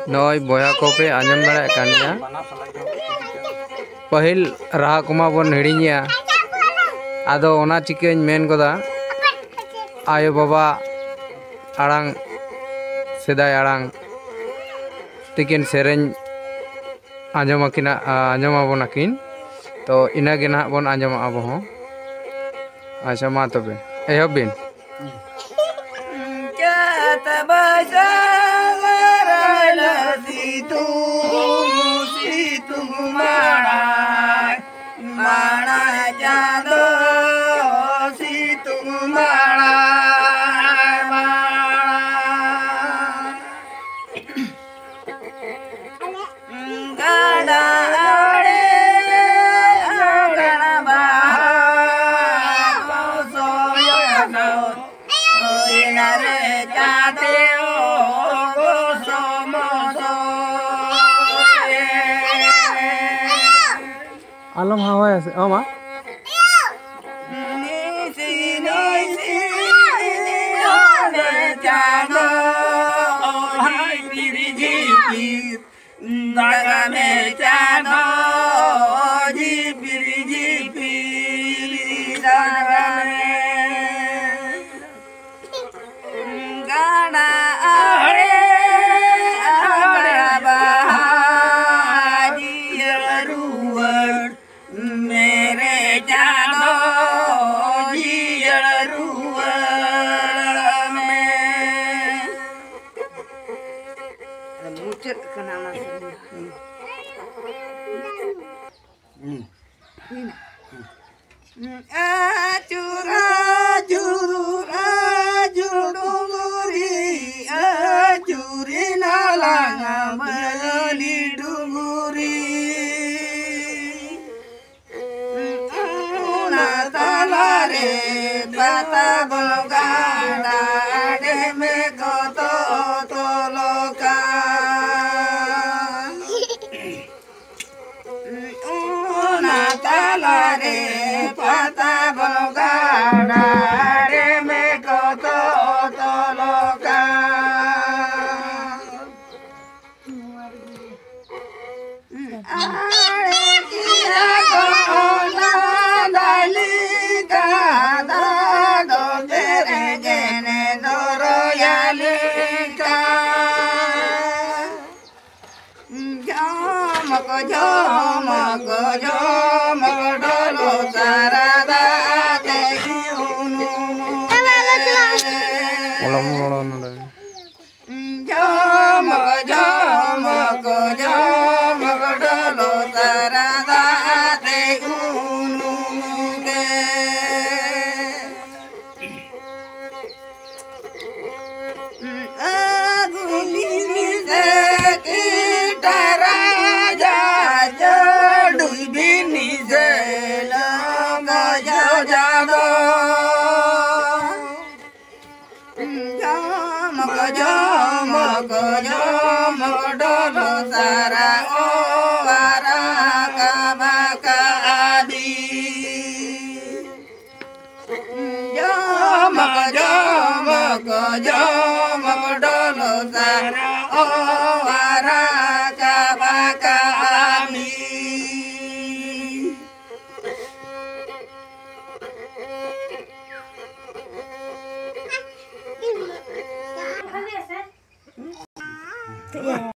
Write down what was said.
नय बया को पे आंजम दाड़ा कानिया पहिल राहा कुमा बन हिड़िया आदो ओना चिकेन मेन कोदा आयो बाबा आड़ांग सेदाय आड़ांग तिकिन सेरेñ आंजम आकिना आंजम आबोन आकिन तो इना गे ना बन आंजम आबो हो अच्छा मा तबे एहब बिन Alam hawa ya sih, Oma? Yeah.